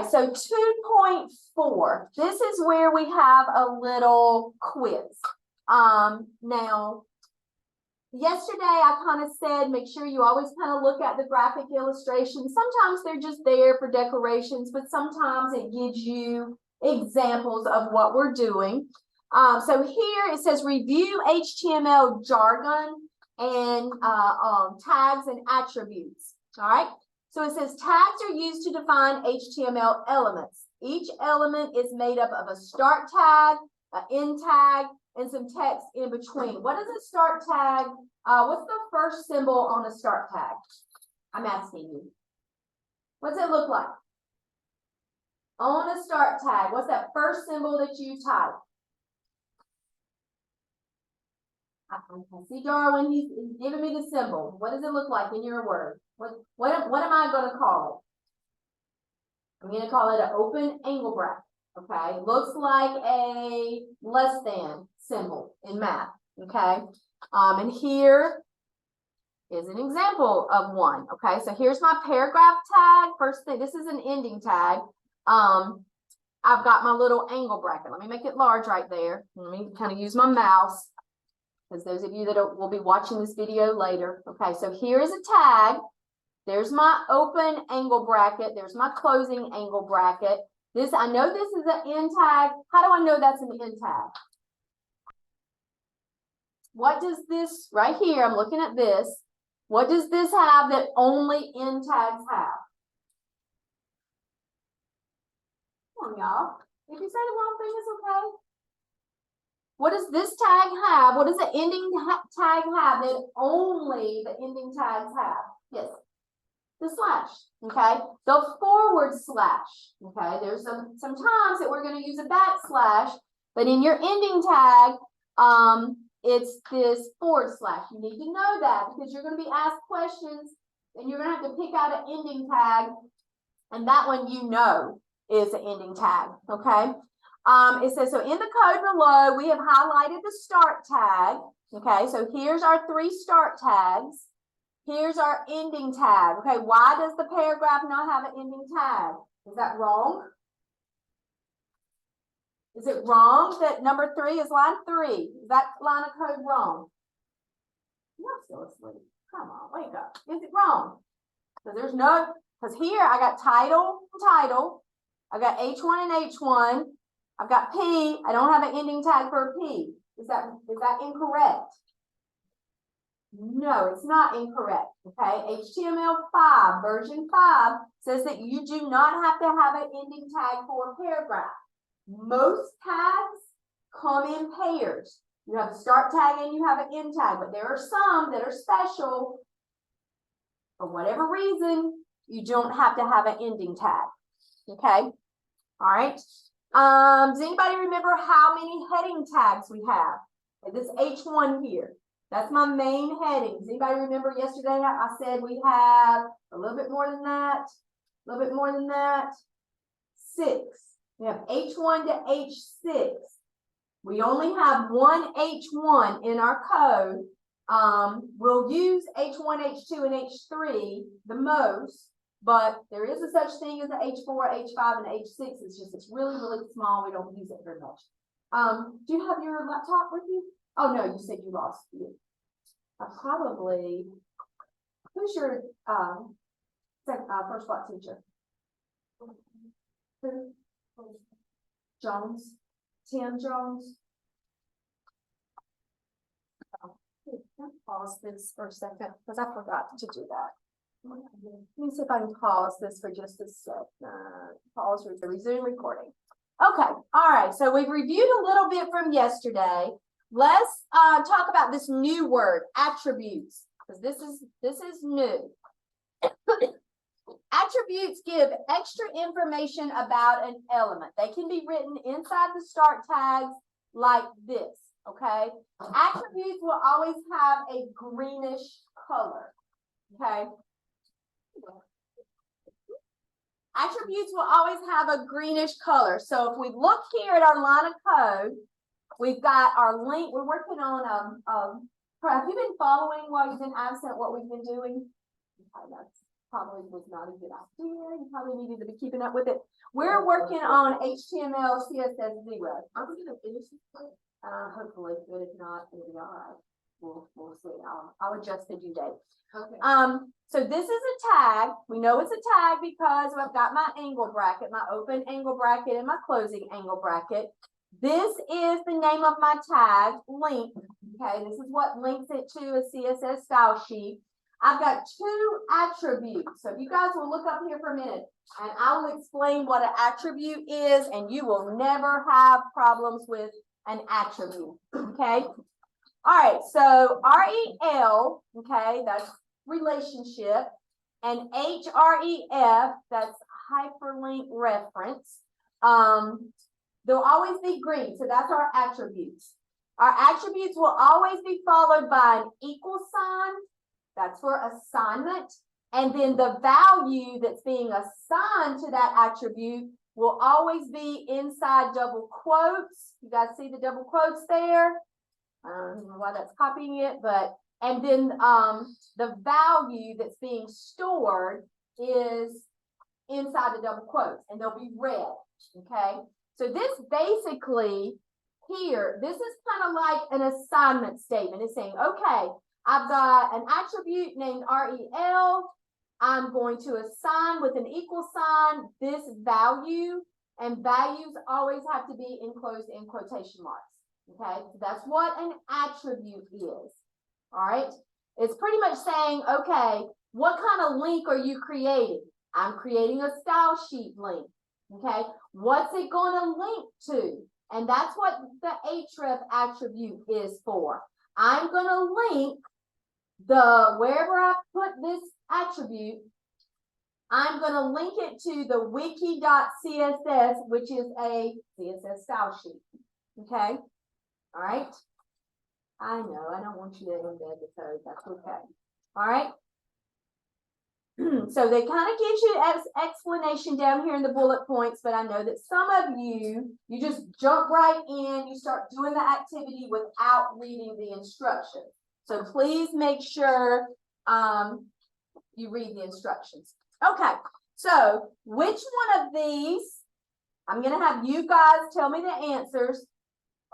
right, so 2.4. This is where we have a little quiz. Now, yesterday I kind of said, make sure you always kind of look at the graphic illustrations. Sometimes they're just there for decorations, but sometimes it gives you examples of what we're doing. So here it says review HTML jargon and tags and attributes. All right. So it says tags are used to define HTML elements. Each element is made up of a start tag, an end tag, and some text in between. What is a start tag? What's the first symbol on a start tag? I'm asking you. What's it look like? On a start tag, what's that first symbol that you type? I see Darwin, he's giving me the symbol. What does it look like in your word? What am I going to call it? I'm going to call it an open angle bracket. Okay, looks like a less than symbol in math. Okay, and here is an example of one. Okay, so here's my paragraph tag. First thing, this is an ending tag. I've got my little angle bracket. Let me make it large right there. Let me kind of use my mouse, because those of you that will be watching this video later. Okay, so here is a tag. There's my open angle bracket. There's my closing angle bracket. This, I know this is an end tag. How do I know that's an end tag? What does this right here, I'm looking at this. What does this have that only end tags have? Come on, y'all. If you say the wrong thing, it's okay. What does this tag have? What does the ending tag have that only the ending tags have? Yes. The slash, okay? The forward slash, okay? There's some times that we're going to use a backslash, but in your ending tag, it's this forward slash. You need to know that because you're going to be asked questions and you're going to have to pick out an ending tag, and that one you know is an ending tag, okay? It says, so in the code below, we have highlighted the start tag, okay? So here's our 3 start tags. Here's our ending tag. Okay, why does the paragraph not have an ending tag? Is that wrong? Is it wrong that number 3 is line 3? Is that line of code wrong? You're still asleep. Come on, wake up. Is it wrong? So there's no, because here I got title, I got H1 and H1. I've got P. I don't have an ending tag for a P. Is that incorrect? No, it's not incorrect. Okay, HTML5 version 5 says that you do not have to have an ending tag for a paragraph. Most tags come in pairs. You have a start tag and you have an end tag, but there are some that are special. For whatever reason, you don't have to have an ending tag. Okay, all right. Does anybody remember how many heading tags we have? This H1 here. That's my main headings. Anybody remember yesterday I said we have a little bit more than that, a little bit more than that, 6. We have H1 to H6. We only have one H1 in our code. We'll use H1, H2, and H3 the most, but there is a such thing as an H4, H5, and H6. It's just, it's really, really small. We don't use it very much. Do you have your laptop with you? Oh, no, you said you lost it. Probably, who's your first block teacher? Who? Jones? Tim Jones? Oh, pause this for a second because I forgot to do that. Let me see if I can pause this for just a second. Pause, resume recording. Okay, all right, so we've reviewed a little bit from yesterday. Let's talk about this new word, attributes, because this is new. Attributes give extra information about an element. They can be written inside the start tags like this, okay? Attributes will always have a greenish color, okay? Attributes will always have a greenish color. So if we look here at our line of code, we've got our link. We're working on have you been following while you've been absent what we've been doing? probably was not a good idea. You probably needed to be keeping up with it. We're working on HTML, CSS 0. Are we gonna finish this one? Hopefully, but if not, it'll be all right. We'll see. I'll adjust the due date. Okay. So this is a tag. We know it's a tag because I've got my angle bracket, my open angle bracket and my closing angle bracket. This is the name of my tag, link. Okay, this is what links it to a CSS style sheet. I've got two attributes. So if you guys will look up here for a minute and I will explain what an attribute is, and you will never have problems with an attribute. Okay. All right, so REL, okay, that's relationship, and HREF, that's hyperlink reference. They'll always be green, so that's our attributes. Our attributes will always be followed by an equal sign, that's for assignment, and then the value that's being assigned to that attribute will always be inside double quotes. You guys see the double quotes there? I don't know why that's copying it, but, and then the value that's being stored is inside the double quotes, and they'll be red, okay? So this basically here, this is kind of like an assignment statement. It's saying, okay, I've got an attribute named REL. I'm going to assign with an equal sign this value, and values always have to be enclosed in quotation marks. Okay, so that's what an attribute is. All right, it's pretty much saying, okay, what kind of link are you creating? I'm creating a style sheet link. Okay, what's it going to link to? And that's what the href attribute is for. I'm going to link the, wherever I put this attribute, I'm going to link it to the wiki.css, which is a CSS style sheet. Okay. All right. I know, I don't want you to embed the code. That's okay. All right. So they kind of get you explanation down here in the bullet points, but I know that some of you just jump right in, you start doing the activity without reading the instructions. So please make sure you read the instructions. Okay, so which one of these, I'm going to have you guys tell me the answers.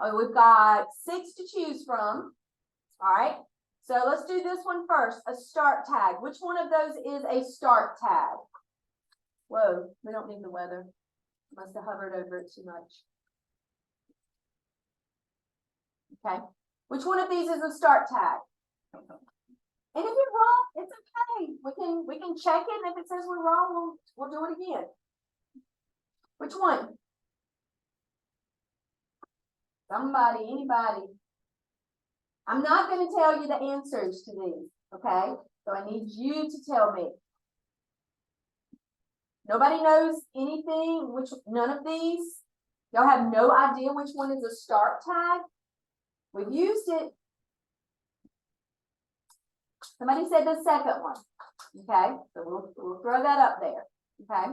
Oh, we've got 6 to choose from. All right. So let's do this one first. A start tag. Which one of those is a start tag? Whoa, we don't need the weather. Must have hovered over it too much. Okay. Which one of these is a start tag? And if you're wrong, it's okay. We can check it, and if it says we're wrong, we'll do it again. Which one? Somebody, anybody. I'm not going to tell you the answers to these, okay? So I need you to tell me. Nobody knows anything, none of these? Y'all have no idea which one is a start tag? We've used it. Somebody said the second one, okay? So we'll throw that up there, okay?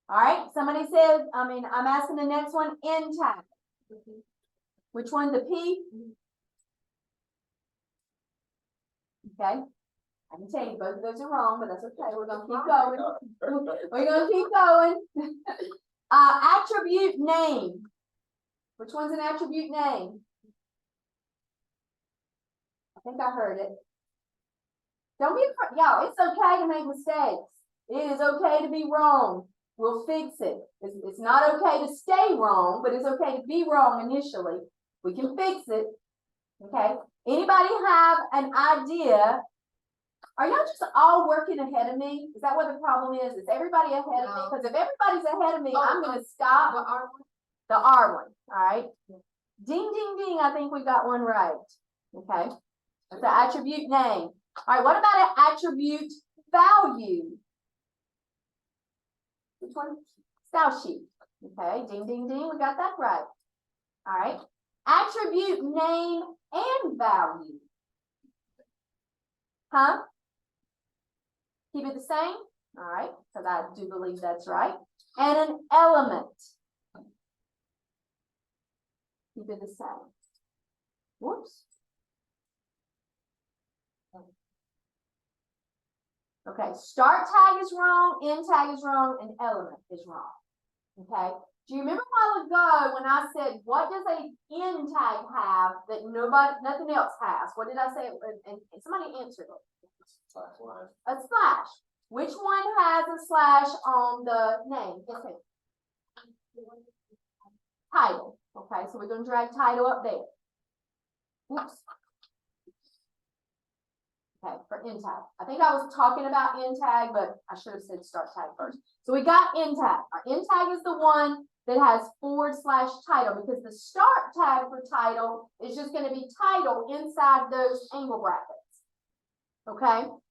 All right, somebody said, I'm asking the next one, end tag. Which one, the P? Okay, I can tell you both of those are wrong, but that's okay. We're gonna keep going. We're gonna keep going. Attribute name. Which one's an attribute name? I think I heard it. Don't be afraid, y'all. It's okay to make mistakes. It is okay to be wrong. We'll fix it. It's not okay to stay wrong, but it's okay to be wrong initially. We can fix it. Okay. Anybody have an idea? Are y'all just all working ahead of me? Is that what the problem is? Is everybody ahead of me? Because if everybody's ahead of me, I'm going to stop. The R one. All right. Ding, ding, ding. I think we got one right. Okay. That's the attribute name. All right. What about an attribute value? Which one? Style sheet. Okay. Ding, ding, ding. We got that right. All right. Attribute name and value. Huh? Keep it the same? All right, because I do believe that's right. And an element. Keep it the same. Whoops. Okay, start tag is wrong, end tag is wrong, and element is wrong. Okay, do you remember a while ago when I said, what does a end tag have that nothing else has? What did I say? And somebody answered it. A slash. Which one has a slash on the name? Yes, ma'am. Title. Okay, so we're going to drag title up there. Oops. Okay, for end tag. I think I was talking about end tag, but I should have said start tag first. So we got end tag. Our end tag is the one that has / title, because the start tag for title is just going to be title inside those angle brackets. Okay? All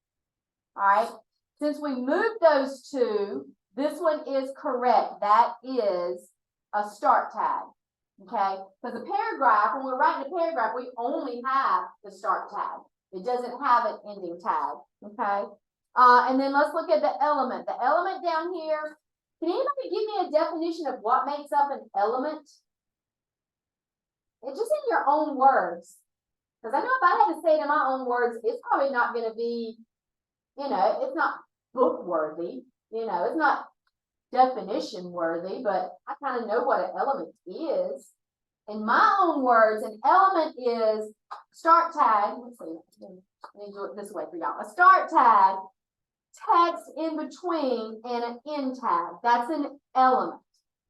right. Since we moved those two, this one is correct. That is a start tag. Okay? Because a paragraph, when we're writing a paragraph, we only have the start tag. It doesn't have an ending tag. Okay? And then let's look at the element. The element down here, can anybody give me a definition of what makes up an element? It's just in your own words. Because I know if I had to say it in my own words, it's probably not going to be, it's not book worthy. It's not definition worthy, but I kind of know what an element is. In my own words, an element is start tag. Let's see. Let me do it this way for y'all. A start tag, text in between, and an end tag. That's an element.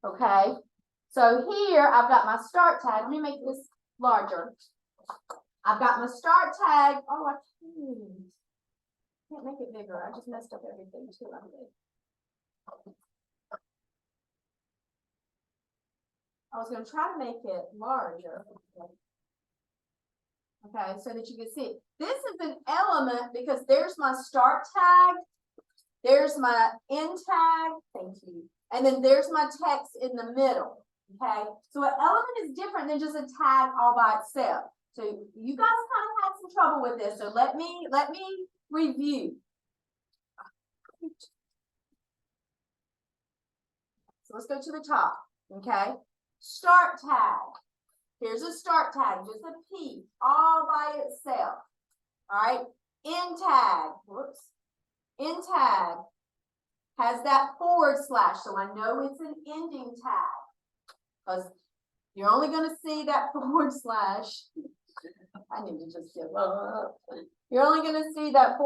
Okay. So here I've got my start tag. Let me make this larger. I've got my start tag. Oh, I can't make it bigger. I just messed up everything too. I was going to try to make it larger. Okay, so that you can see. This is an element because there's my start tag. There's my end tag. Thank you. And then there's my text in the middle. Okay, so an element is different than just a tag all by itself. So you guys kind of had some trouble with this. So let me review. So let's go to the top. Okay. Start tag. Here's a start tag, just a P all by itself. All right. End tag. Whoops. End tag has that / so I know it's an ending tag. Because you're only going to see that / I need to just give up. You're only going to see that /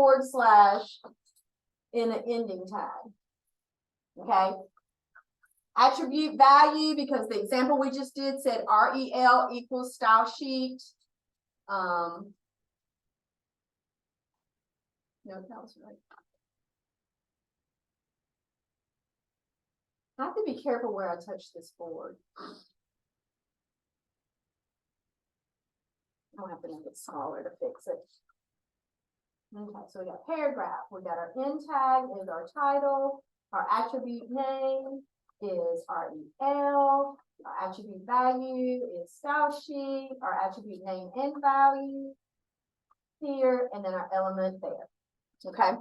in an ending tag. Okay. Attribute value, because the example we just did said REL equals style sheet. No, that was right. I have to be careful where I touch this board. I'll have to make it smaller to fix it. Okay, so we got paragraph. We got our end tag is our title. Our attribute name is REL. Our attribute value is style sheet. Our attribute name and value here, and then our element there. Okay.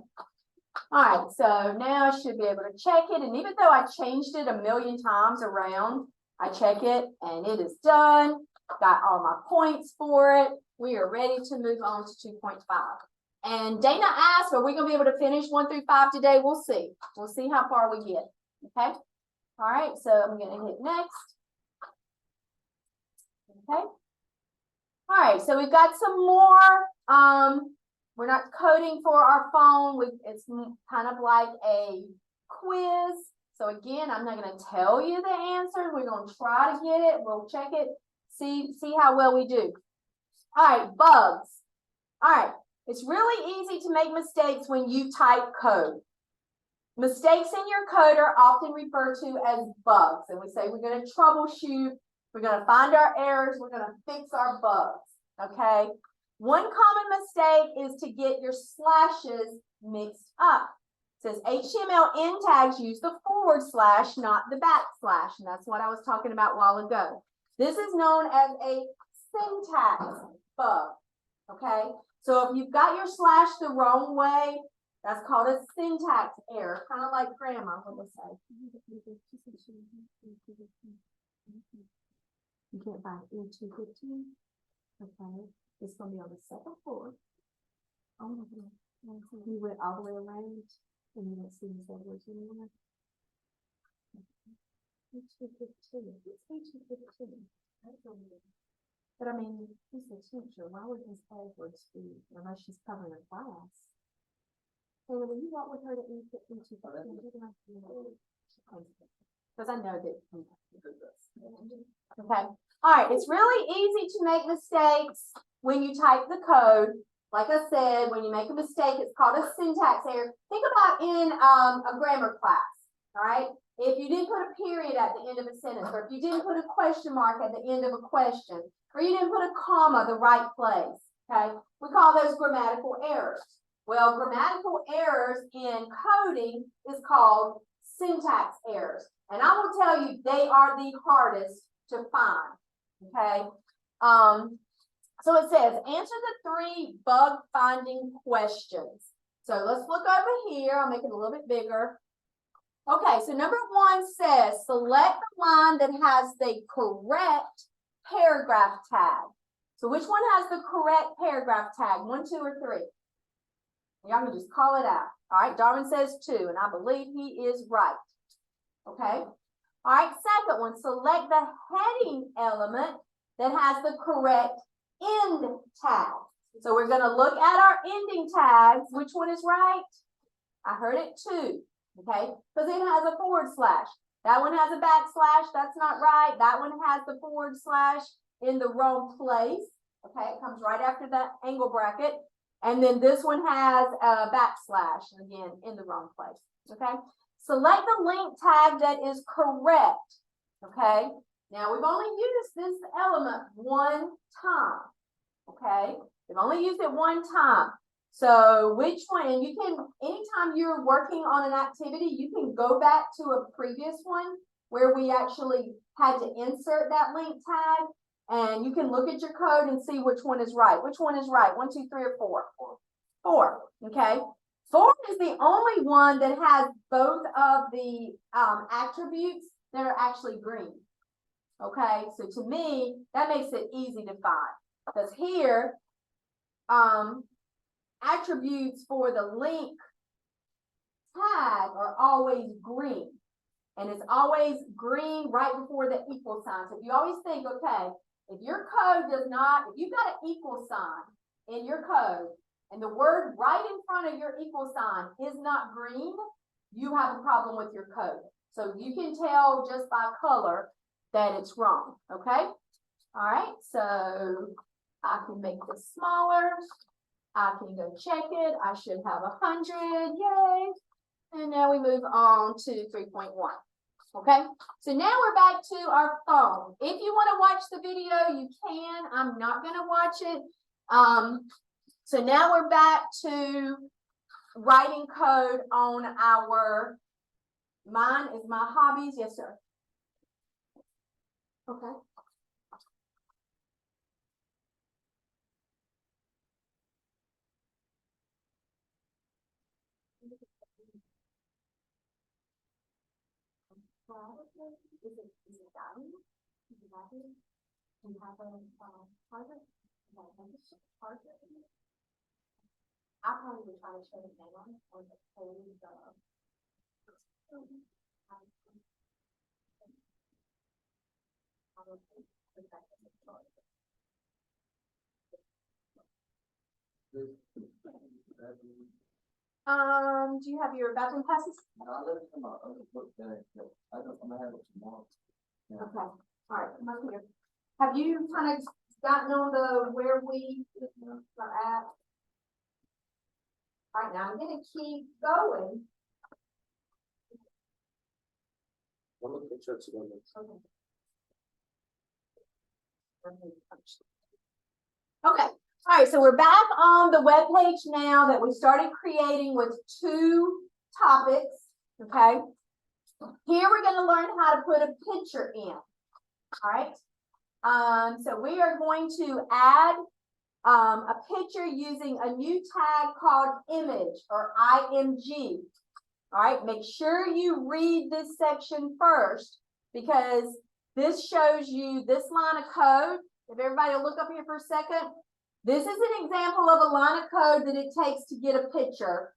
All right, so now I should be able to check it. And even though I changed it a million times around, I check it and it is done. Got all my points for it. We are ready to move on to 2.5. And Dana asked, are we going to be able to finish 1 through 5 today? We'll see. We'll see how far we get. Okay. All right, so I'm going to hit next. Okay. All right, so we've got some more. We're not coding for our phone. It's kind of like a quiz. So again, I'm not going to tell you the answer. We're going to try to get it. We'll check it, see how well we do. All right, bugs. All right, it's really easy to make mistakes when you type code. Mistakes in your code are often referred to as bugs. And we say we're going to troubleshoot. We're going to find our errors. We're going to fix our bugs. Okay. One common mistake is to get your slashes mixed up. It says HTML end tags use the /, not the backslash. And that's what I was talking about a while ago. This is known as a syntax bug. Okay. So if you've got your slash the wrong way, that's called a syntax error, kind of like grandma would say. You can't find E215. Okay. It's going to be on the second floor. Oh, You went all the way around and you don't see the settlers anymore. But I mean, he's a teacher, why would his passwords be, unless she's covering her class? Taylor, will you walk with her to because I know that. Okay, all right, it's really easy to make mistakes when you type the code. Like I said, when you make a mistake, it's called a syntax error. Think about in a grammar class, all right? If you didn't put a period at the end of a sentence, or if you didn't put a question mark at the end of a question, or you didn't put a comma the right place, okay? We call those grammatical errors. Well, grammatical errors in coding is called syntax errors. And I will tell you, they are the hardest to find, okay? So it says, answer the 3 bug finding questions. So let's look over here. I'll make it a little bit bigger. Okay, so number 1 says, select the line that has the correct paragraph tag. So which one has the correct paragraph tag? 1, 2, or 3? Y'all can just call it out. All right, Darwin says 2, and I believe he is right. Okay. All right, second one, select the heading element that has the correct end tag. So we're going to look at our ending tags. Which one is right? I heard it 2. Okay, because it has a /. That one has a backslash. That's not right. That one has the / in the wrong place. Okay, it comes right after that angle bracket. And then this one has a backslash, again, in the wrong place. Okay, select the link tag that is correct. Okay, now we've only used this element 1 time. Okay, we've only used it 1 time. So which one, and you can, anytime you're working on an activity, you can go back to a previous one where we actually had to insert that link tag, and you can look at your code and see which one is right. Which one is right? 1, 2, 3, or 4? 4. Okay. 4 is the only one that has both of the attributes that are actually green. Okay, so to me, that makes it easy to find. Because here, attributes for the link tag are always green. And it's always green right before the equal sign. So if you always think, okay, if your code does not, if you've got an equal sign in your code, and the word right in front of your equal sign is not green, you have a problem with your code. So you can tell just by color that it's wrong, okay? All right, so I can make this smaller. I can go check it. I should have 100, yay. And now we move on to 3.1, okay? So now we're back to our phone. If you want to watch the video, you can. I'm not going to watch it. So now we're back to writing code on our, mine is my hobbies. Yes, sir. Okay. Is it dying? Is it dying? Do you have a charger? Charger? I probably would try to show the name on it or the code. Do you have your bathroom passes? I'll let it come out. I'll just look at it. I'm gonna have it tomorrow. Yeah. Okay, all right, come up here. Have you kind of gotten on the where we are at? All right, now I'm gonna keep going. I'll look at church again. Okay, all right, so we're back on the web page now that we started creating with 2 topics, okay? Here we're going to learn how to put a picture in, all right? So we are going to add a picture using a new tag called image or IMG, all right? Make sure you read this section first because this shows you this line of code. If everybody will look up here for a second, This is an example of a line of code that it takes to get a picture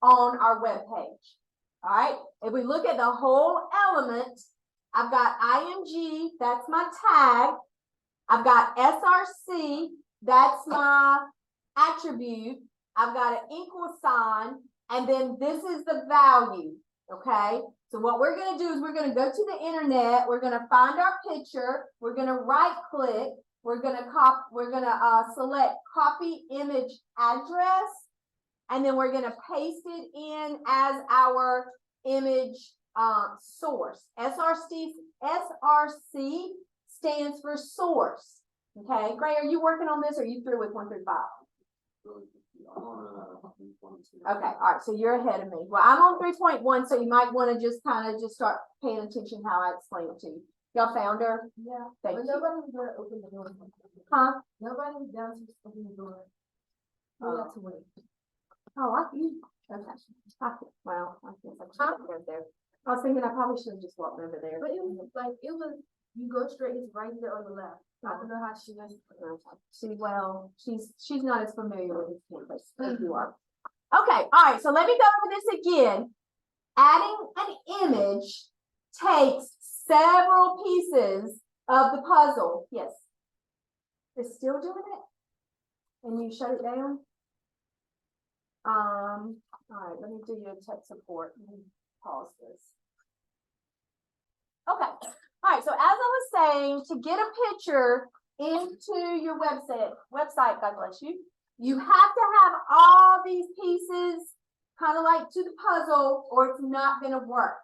on our web page. All right, if we look at the whole element, I've got IMG, that's my tag. I've got SRC, that's my attribute. I've got an equal sign, and then this is the value, okay? So what we're gonna do is we're gonna go to the internet, we're gonna find our picture, we're gonna right click, we're gonna select copy image address, and then we're gonna paste it in as our image source. SRC stands for source. Okay, Gray, are you working on this or are you through with 1 through 5? Okay, all right, so you're ahead of me. Well, I'm on 3.1, so you might want to just kind of just start paying attention how I explain it to you. Y'all found her? Yeah. Thank But you. nobody's gonna open the door. Huh? Nobody's downstairs open the door. We Oh. have to wait. Oh, you. Okay. Well, I guess I should go there. I was thinking I probably should have just walked over there. But it was like, you go straight, it's right there on the left. I don't know how she was. She's not as familiar with this campus as you are. Okay, all right, so let me go over this again. Adding an image takes several pieces of the puzzle. Yes. It's still doing it? And you shut it down? All right, let me do your tech support. Let me pause this. Okay, all right, so as I was saying, to get a picture into your website, God bless you, you have to have all these pieces kind of like to the puzzle or it's not gonna work,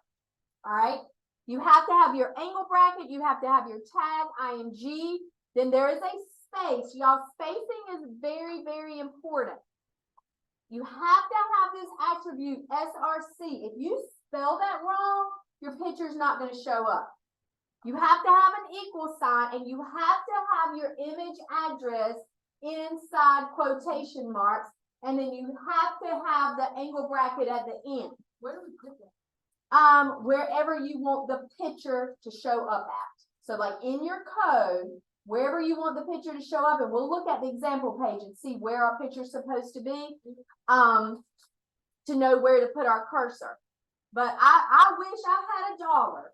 all right? You have to have your angle bracket, you have to have your tag, IMG, then there is a space. Y'all, spacing is very, very important. You have to have this attribute SRC. If you spell that wrong, your picture's not going to show up. You have to have an equal sign and you have to have your image address inside quotation marks. And then you have to have the angle bracket at the end. Where do we put that? Wherever you want the picture to show up at. So like in your code, wherever you want the picture to show up, and we'll look at the example page and see where our picture's supposed to be, to know where to put our cursor. But I wish I had $1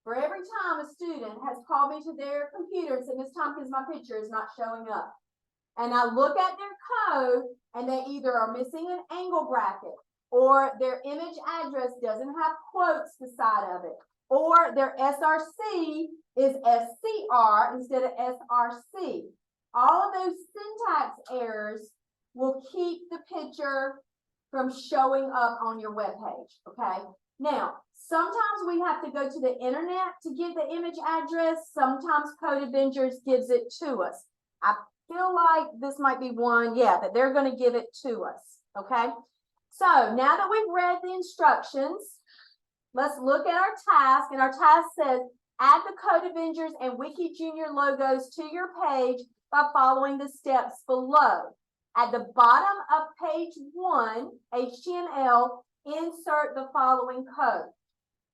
for every time a student has called me to their computer and said, Ms. Tompkins, my picture is not showing up. And I look at their code and they either are missing an angle bracket or their image address doesn't have quotes beside of it, or their SRC is SCR instead of SRC. All of those syntax errors will keep the picture from showing up on your web page, okay? Now, sometimes we have to go to the internet to get the image address. Sometimes Code Avengers gives it to us. I feel like this might be one, yeah, that they're going to give it to us, okay? So now that we've read the instructions, let's look at our task, and our task says, add the Code Avengers and Wiki Junior logos to your page by following the steps below. At the bottom of page 1, HTML, insert the following code.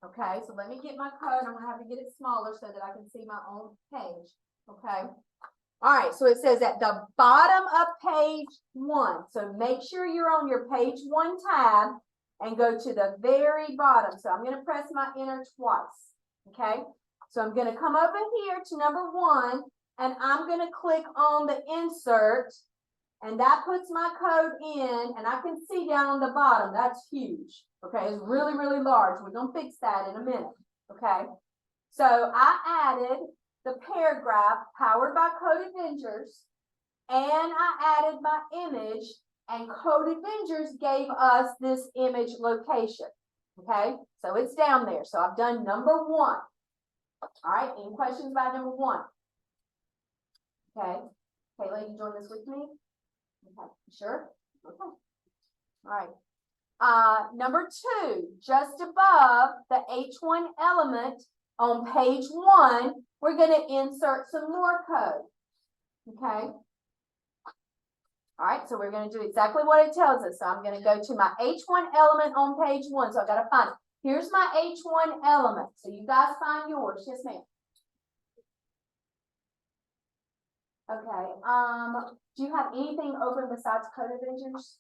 Okay, so let me get my code. I'm gonna have to get it smaller so that I can see my own page. Okay. All right, so it says at the bottom of page 1. So make sure you're on your page 1 tab and go to the very bottom. So I'm gonna press my enter twice. Okay, so I'm gonna come over here to number 1 and I'm gonna click on the insert. And that puts my code in, and I can see down on the bottom, that's huge. Okay, it's really, really large. We're gonna fix that in a minute. Okay, so I added the paragraph powered by Code Avengers, and I added my image, and Code Avengers gave us this image location. Okay, so it's down there. So I've done number 1. All right, any questions about number 1? Okay, Kayla, you join this with me? Okay, sure? Okay. All right. Number 2, just above the H1 element on page 1, we're going to insert some more code. Okay. All right, so we're going to do exactly what it tells us. So I'm going to go to my H1 element on page 1. So I've got to find it. Here's my H1 element. So you guys find yours. Yes, ma'am. Okay, do you have anything open besides Code Avengers?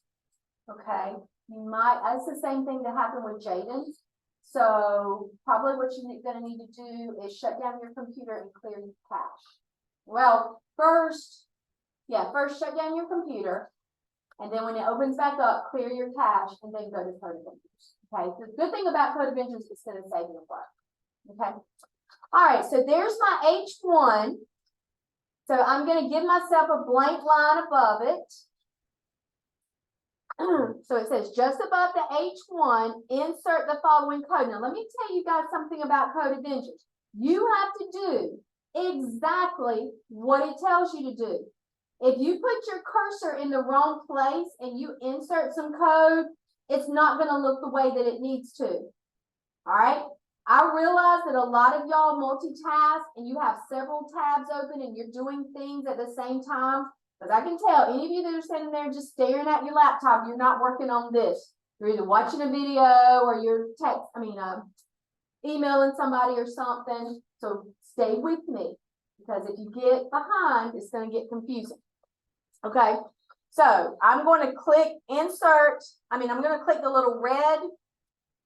Okay, you might, that's the same thing that happened with Jaden's. So probably what you're gonna need to do is shut down your computer and clear your cache. Well, first shut down your computer. And then when it opens back up, clear your cache and then go to Code Avengers. Okay, the good thing about Code Avengers is it's gonna save your work. Okay, all right, so there's my H1. So I'm gonna give myself a blank line above it. So it says just above the H1, insert the following code. Now let me tell you guys something about Code Avengers. You have to do exactly what it tells you to do. If you put your cursor in the wrong place and you insert some code, it's not gonna look the way that it needs to. All right? I realize that a lot of y'all multitask and you have several tabs open and you're doing things at the same time. Because I can tell any of you that are sitting there just staring at your laptop, you're not working on this. You're either watching a video or you're emailing somebody or something. So stay with me, because if you get behind, it's going to get confusing. Okay, so I'm going to click insert. I'm going to click the little red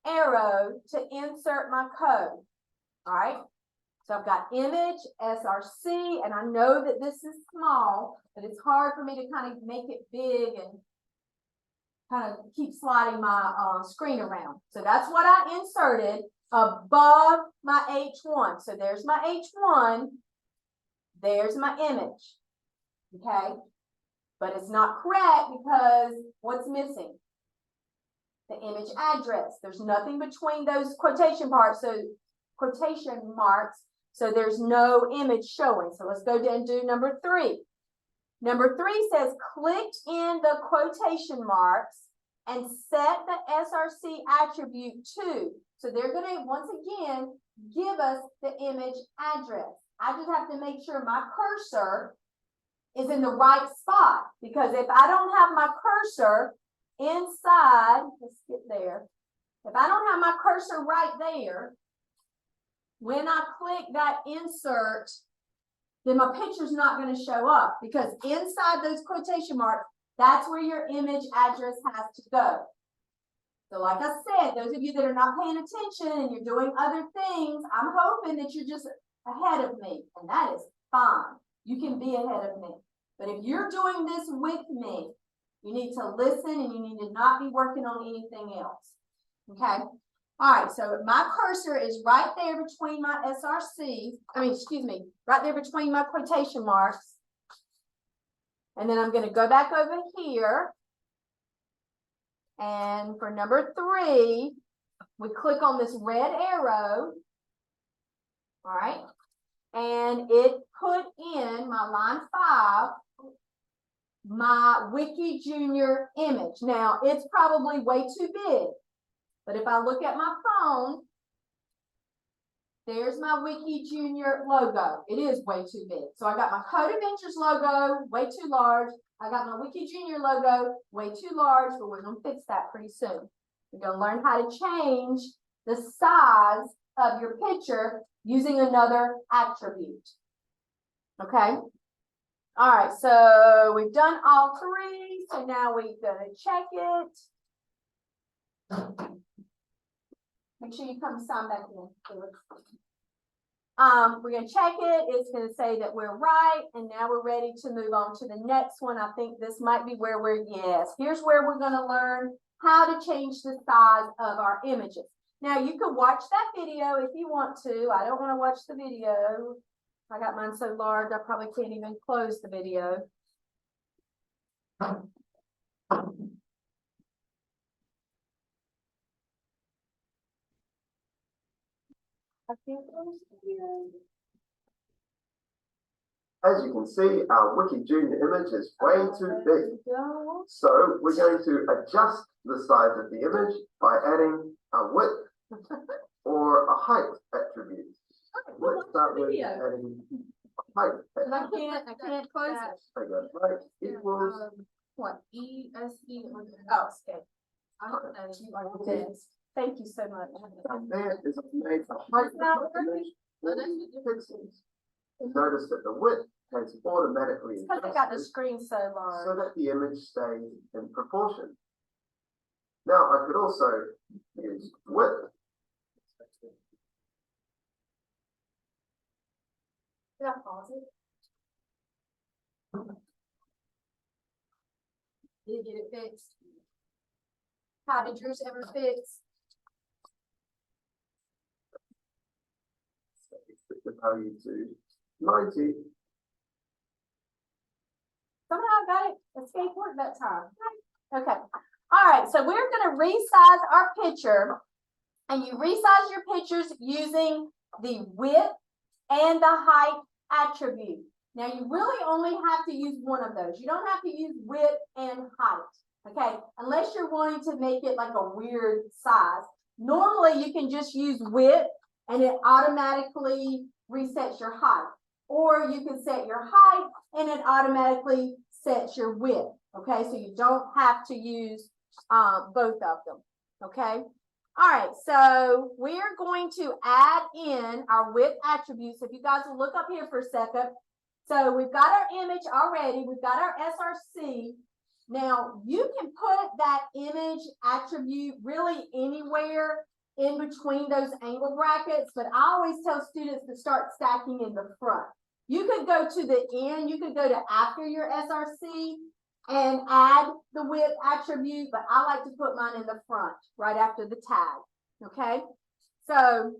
arrow to insert my code. All right. So I've got image, SRC, and I know that this is small, but it's hard for me to kind of make it big and kind of keep sliding my screen around. So that's what I inserted above my H1. So there's my H1, there's my image, okay? But it's not correct because what's missing? The image address. There's nothing between those quotation marks, so there's no image showing. So let's go down and do number 3. Number 3 says click in the quotation marks and set the SRC attribute to. So they're going to, once again, give us the image address. I just have to make sure my cursor is in the right spot, because if I don't have my cursor inside, let's get there. If I don't have my cursor right there, when I click that insert, then my picture's not going to show up, because inside those quotation marks, that's where your image address has to go. So like I said, those of you that are not paying attention and you're doing other things, I'm hoping that you're just ahead of me, and that is fine. You can be ahead of me. But if you're doing this with me, you need to listen and you need to not be working on anything else. Okay? All right, so my cursor is right there between my right there between my quotation marks. And then I'm going to go back over here. And for number 3, we click on this red arrow. All right. And it put in my line 5, my Wiki Junior image. Now, it's probably way too big. But if I look at my phone, there's my Wiki Junior logo. It is way too big. So I got my Code Avengers logo, way too large. I got my Wiki Junior logo, way too large, but we're going to fix that pretty soon. We're going to learn how to change the size of your picture using another attribute. Okay? All right, so we've done all 3. So now we're going to check it. Make sure you come sign back in. We're going to check it. It's going to say that we're right. And now we're ready to move on to the next one. I think this might be where here's where we're going to learn how to change the size of our images. Now, you can watch that video if you want to. I don't want to watch the video. I got mine so large, I probably can't even close the video. As you can see, our Wiki Junior image is way too big. So we're going to adjust the size of the image by adding a width or a height attribute. Let's start with adding a height attribute. I can't close it. Okay, height equals What? ESE? Oh, okay. Thank you so much. and there is a height of the image. 40 pixels. Notice that the width has automatically It's because I got the adjusted screen so so large. that the image stays in proportion. Now I could also use width. Did I pause it? Did you get it fixed? How did yours ever fix? Set the value to 90. Somehow I got it, escape work that time. Okay, all right, so we're gonna resize our picture. And you resize your pictures using the width and the height attribute. Now you really only have to use one of those. You don't have to use width and height, okay? Unless you're wanting to make it like a weird size. Normally you can just use width and it automatically resets your height. Or you can set your height and it automatically sets your width, okay? So you don't have to use both of them, okay? All right, so we're going to add in our width attributes. If you guys will look up here for a second. So we've got our image already. We've got our SRC. Now you can put that image attribute really anywhere in between those angle brackets, but I always tell students to start stacking in the front. You could go to the end. You could go to after your SRC and add the width attribute, but I like to put mine in the front, right after the tag, okay? So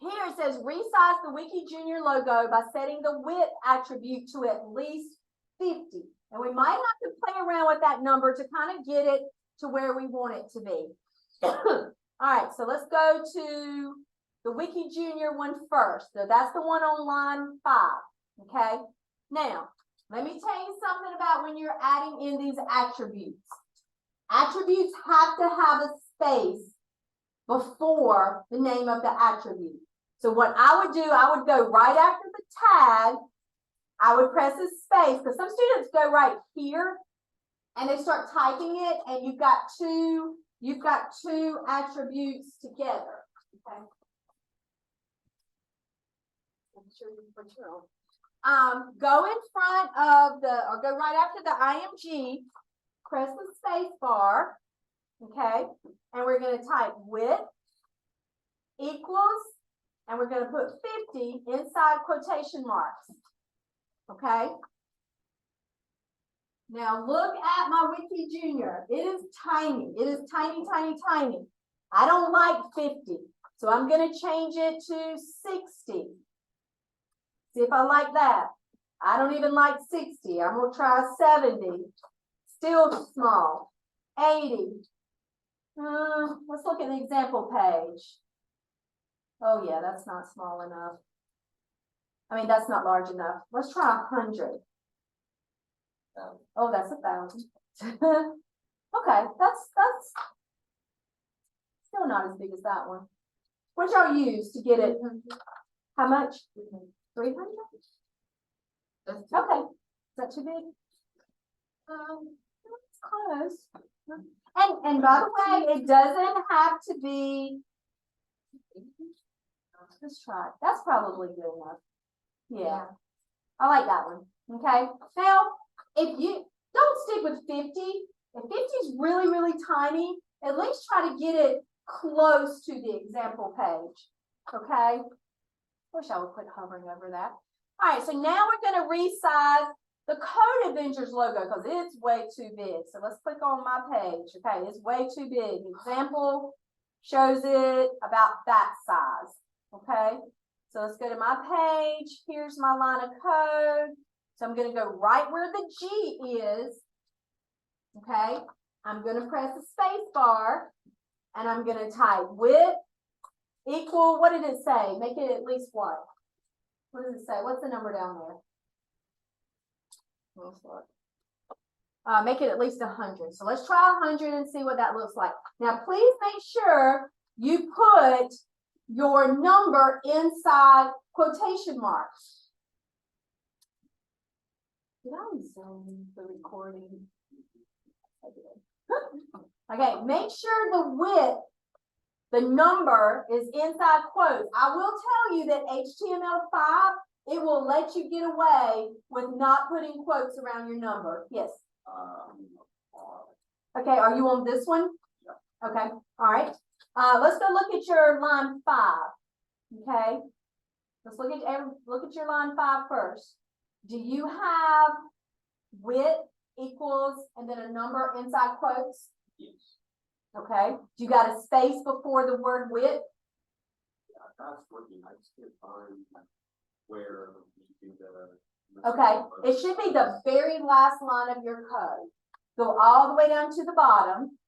here it says resize the Wiki Junior logo by setting the width attribute to at least 50. And we might have to play around with that number to kind of get it to where we want it to be. All right, so let's go to the Wiki Junior one first. So that's the one on line 5, okay? Now, let me tell you something about when you're adding in these attributes. Attributes have to have a space before the name of the attribute. So what I would do, I would go right after the tag. I would press a space because some students go right here and they start typing it and you've got two attributes together. Okay. I'm sure you put your own. Go in front of or go right after the IMG, press the space bar, okay, and we're going to type width equals, and we're going to put 50 inside quotation marks, okay. Now look at my Wiki Junior. It is tiny. It is tiny, tiny, tiny. I don't like 50, so I'm going to change it to 60. See if I like that. I don't even like 60. I'm going to try 70. Still small. 80. Let's look at the example page. Oh, yeah, that's not small enough. I mean, that's not large enough. Let's try 100. Oh, that's 1,000. Okay, that's still not as big as that one. What y'all use to get it? How much? 300? Okay, is that too big? It's close. And by the way, it doesn't have to be. Let's try it. That's probably good enough. Yeah, I like that one. Okay, now if you don't stick with 50, if 50 is really, really tiny, at least try to get it close to the example page. Okay. Wish I would quit hovering over that. All right, so now we're going to resize the Code Avengers logo because it's way too big. So let's click on my page. Okay, it's way too big. Example shows it about that size. Okay, so let's go to my page. Here's my line of code. So I'm going to go right where the G is. Okay, I'm going to press the space bar and I'm going to type width equal, what did it say? Make it at least what? What does it say? What's the number down there? Make it at least 100. So let's try 100 and see what that looks like. Now, please make sure you put your number inside quotation marks. Did I zoom the recording? I did. Okay, make sure the width, the number is inside quotes. I will tell you that HTML5 it will let you get away with not putting quotes around your number. Yes. Okay, are you on this one? Yeah. Okay, all right. Let's go look at your line 5. Okay. Let's look at your line 5 first. Do you have width equals and then a number inside quotes? Yes. Okay. Do you got a space before the word width? Yeah, that's working. I just can't find where you do the. Okay, it should be the very last line of your code. Go all the way down to the bottom.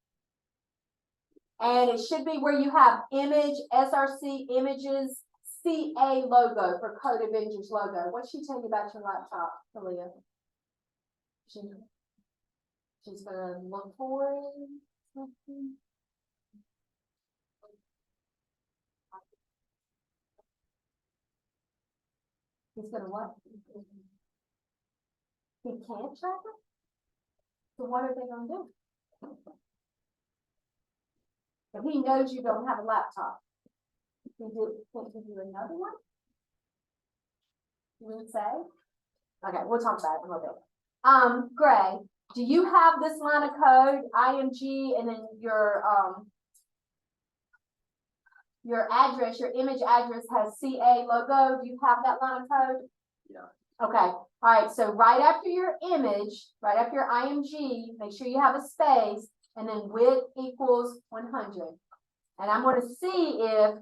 And it should be where you have image, SRC images, CA logo for Code Avengers logo. What's she telling you about your laptop, Talia? She's gonna look for something. He's gonna what? He can't track it? So what are they gonna do? If he knows you don't have a laptop, can't give you another one? You would say? Okay, we'll talk about it in a little bit. Gray, do you have this line of code, IMG, and then your address, your image address has CA logo? Do you have that line of code? Yeah. Okay, all right, so right after your image, right after your IMG, make sure you have a space, and then width equals 100. And I'm going to see if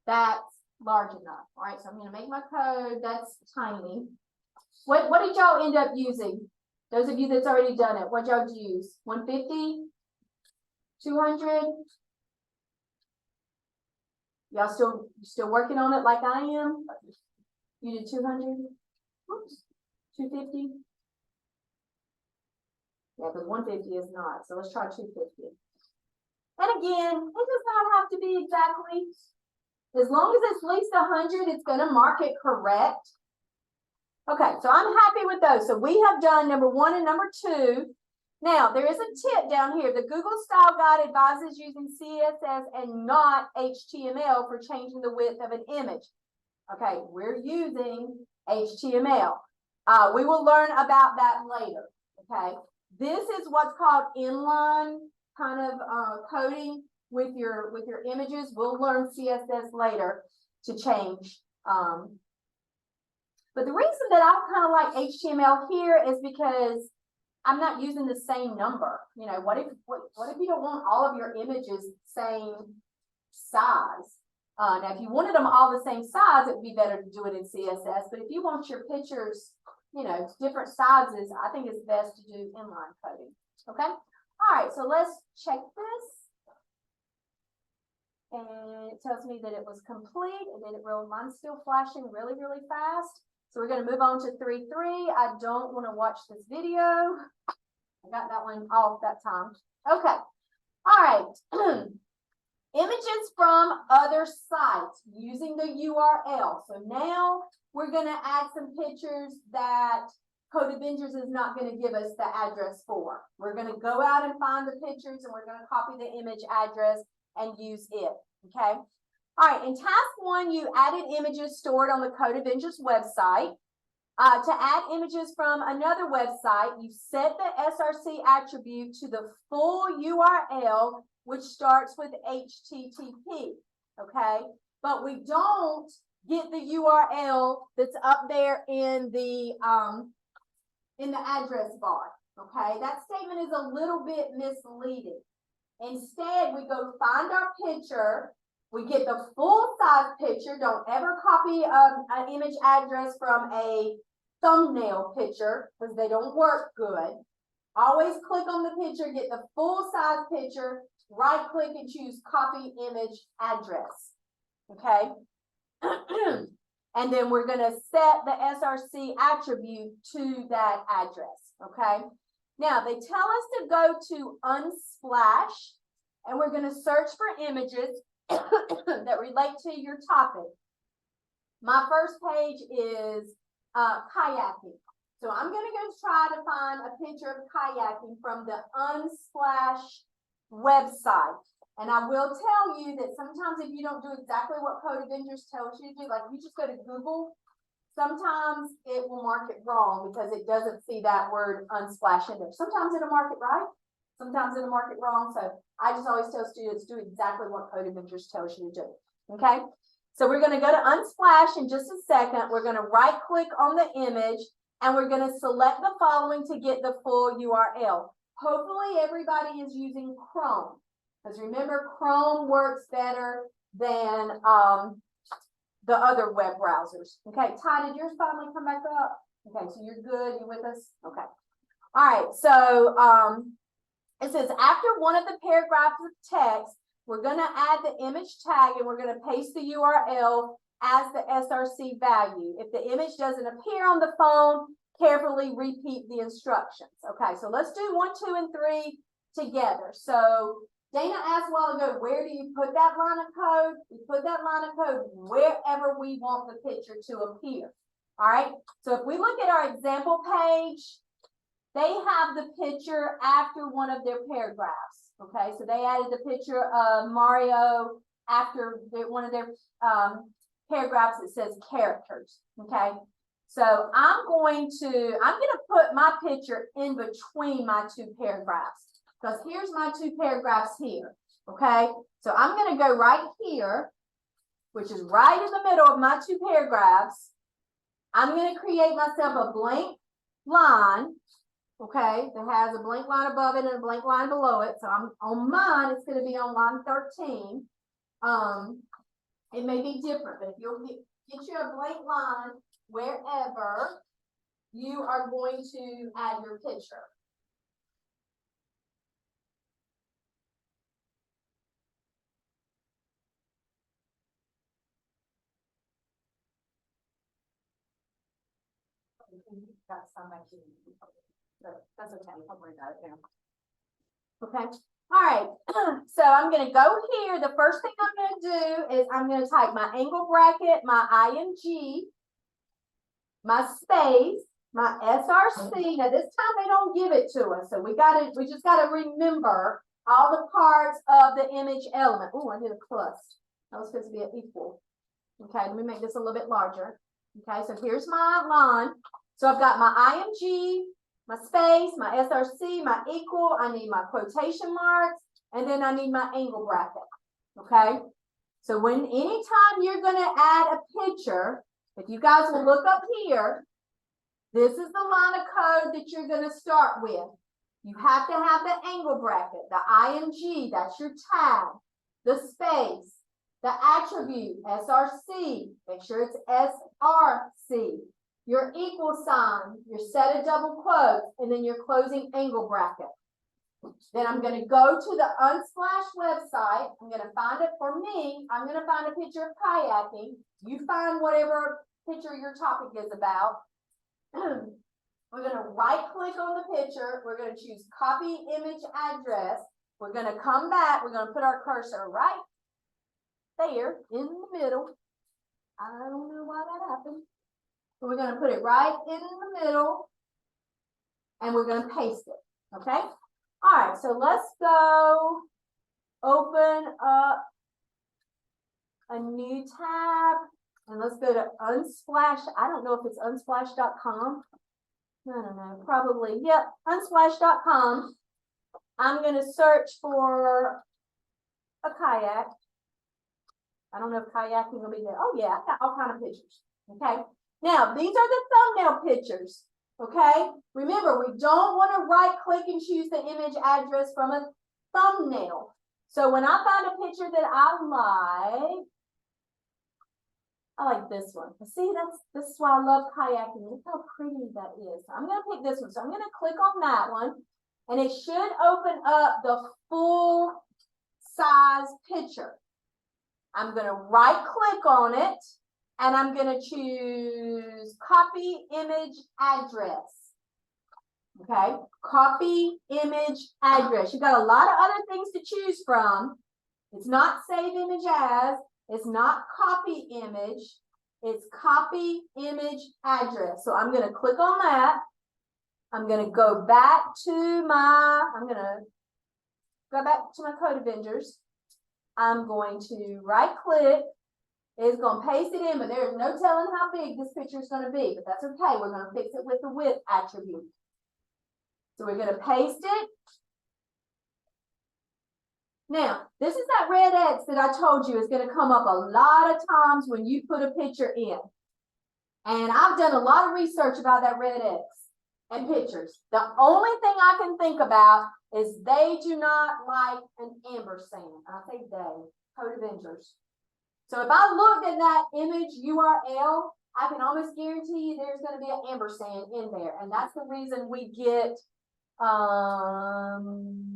that's large enough. All right, so I'm going to make my code. That's tiny. What did y'all end up using? Those of you that's already done it, what y'all use? 150? 200? Y'all still working on it like I am? You did 200? Oops. 250? Yeah, because 150 is not. So let's try 250. And again, it does not have to be exactly. As long as it's at least 100, it's going to mark it correct. Okay, so I'm happy with those. So we have done number 1 and number 2. Now, there is a tip down here. The Google Style Guide advises using CSS and not HTML for changing the width of an image. Okay, we're using HTML. We will learn about that later. Okay, this is what's called inline kind of coding with your images. We'll learn CSS later to change. But the reason that I kind of like HTML here is because I'm not using the same number. You know, what if you don't want all of your images same size? Now, if you wanted them all the same size, it would be better to do it in CSS. But if you want your pictures, you know, different sizes, I think it's best to do inline coding. Okay. All right. So let's check this. And it tells me that it was complete, and then mine's still flashing really, really fast. So we're going to move on to 3.3. I don't want to watch this video. I got that one off that time. Okay. All right. Images from other sites using the URL. So now we're going to add some pictures that Code Avengers is not going to give us the address for. We're going to go out and find the pictures, and we're going to copy the image address and use it. Okay. All right, in task 1, you added images stored on the Code Avengers website. To add images from another website, you set the SRC attribute to the full URL, which starts with HTTP, okay? But we don't get the URL that's up there in the address bar, okay? That statement is a little bit misleading. Instead, we go find our picture. We get the full size picture. Don't ever copy an image address from a thumbnail picture because they don't work good. Always click on the picture, get the full size picture, right click and choose copy image address. Okay. And then we're going to set the SRC attribute to that address. Okay. Now they tell us to go to Unsplash, and we're going to search for images that relate to your topic. My first page is kayaking. So I'm going to go try to find a picture of kayaking from the Unsplash website. And I will tell you that sometimes if you don't do exactly what Code Avengers tells you to do, like if you just go to Google sometimes it will mark it wrong because it doesn't see that word unsplash in there. Sometimes it'll mark it right, sometimes it'll mark it wrong. So I just always tell students, do exactly what Code Adventures tells you to do, okay? So we're gonna go to Unsplash in just a second. We're gonna right click on the image and we're gonna select the following to get the full URL. Hopefully everybody is using Chrome, because remember, Chrome works better than the other web browsers. Okay, Ty, did yours finally come back up? Okay, so you're good, you with us? Okay. All right, so it says after one of the paragraphs of text, we're gonna add the image tag and we're gonna paste the URL as the SRC value. If the image doesn't appear on the phone, carefully repeat the instructions. Okay, so let's do 1, 2, and 3 together. So Dana asked a while ago, where do you put that line of code? You put that line of code wherever we want the picture to appear. All right, so if we look at our example page, they have the picture after one of their paragraphs. Okay, so they added the picture of Mario after one of their paragraphs that says characters. Okay, so I'm gonna put my picture in between my 2 paragraphs, because here's my 2 paragraphs here. Okay, so I'm gonna go right here, which is right in the middle of my 2 paragraphs. I'm gonna create myself a blank line. Okay, that has a blank line above it and a blank line below it. So I'm on mine, it's going to be on line 13. It may be different, but if you'll get you a blank line wherever you are going to add your picture. Got some actually. That's okay. I'll bring that down. Okay. All right. So I'm going to go here. The first thing I'm going to do is I'm going to type my angle bracket, my IMG, my space, my SRC. Now this time they don't give it to us, so we just got to remember all the parts of the image element. Oh, I did a plus. That was supposed to be an equal. Okay. Let me make this a little bit larger. Okay. So here's my line. So I've got my IMG, my space, my SRC, my equal, I need my quotation marks, and then I need my angle bracket, okay? So anytime you're gonna add a picture, if you guys will look up here, this is the line of code that you're gonna start with. You have to have the angle bracket, the IMG, that's your tag, the space, the attribute, SRC, make sure it's SRC. Your equal sign, your set of double quotes, and then your closing angle bracket. Then I'm going to go to the Unsplash website. I'm going to find it for me. I'm going to find a picture of kayaking. You find whatever picture your topic is about. We're going to right click on the picture. We're going to choose copy image address. We're going to come back. We're going to put our cursor right there in the middle. I don't know why that happened. So we're going to put it right in the middle and we're going to paste it. Okay. All right. So let's go open up a new tab and let's go to Unsplash. I don't know if it's unsplash.com. I don't know. Probably. Yep. Unsplash.com. I'm going to search for a kayak. I don't know if kayaking will be there. Oh yeah. I've got all kinds of pictures. Okay. Now, these are the thumbnail pictures, okay? Remember, we don't want to right-click and choose the image address from a thumbnail. So when I find a picture that I like this one. See, this is why I love kayaking. Look how pretty that is. So I'm going to pick this one. So I'm going to click on that one, and it should open up the full-size picture. I'm going to right-click on it. And I'm going to choose copy image address. Okay, copy image address. You've got a lot of other things to choose from. It's not save image as, it's not copy image, it's copy image address. So I'm going to click on that. I'm going to go back to my Code Avengers. I'm going to right click. is gonna paste it in, but there's no telling how big this picture is gonna be, but that's okay. We're gonna fix it with the width attribute. So we're gonna paste it. Now, this is that red X that I told you is gonna come up a lot of times when you put a picture in. And I've done a lot of research about that red X and pictures. The only thing I can think about is they do not like an ampersand. I say they, Code Avengers. So if I looked at that image URL, I can almost guarantee you there's going to be an ampersand in there. And that's the reason we get,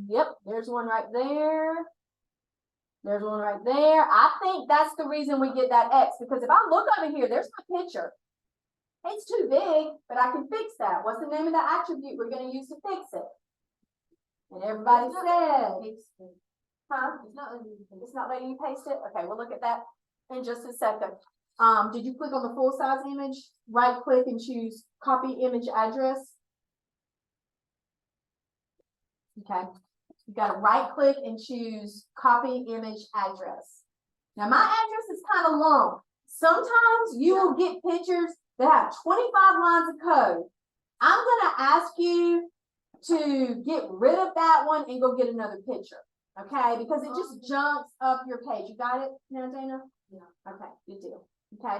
yep, there's one right there. There's one right there. I think that's the reason we get that X, because if I look over here, there's my picture. It's too big, but I can fix that. What's the name of the attribute we're going to use to fix it? And everybody said, huh? It's not letting you paste it? Okay, we'll look at that in just a second. Did you click on the full size image? Right click and choose copy image address. Okay, you got to right click and choose copy image address. Now my address is kind of long. Sometimes you will get pictures that have 25 lines of code. I'm going to ask you to get rid of that one and go get another picture. Okay, because it just jumps up your page. You got it now, Dana? Yeah. Okay, good deal. Okay.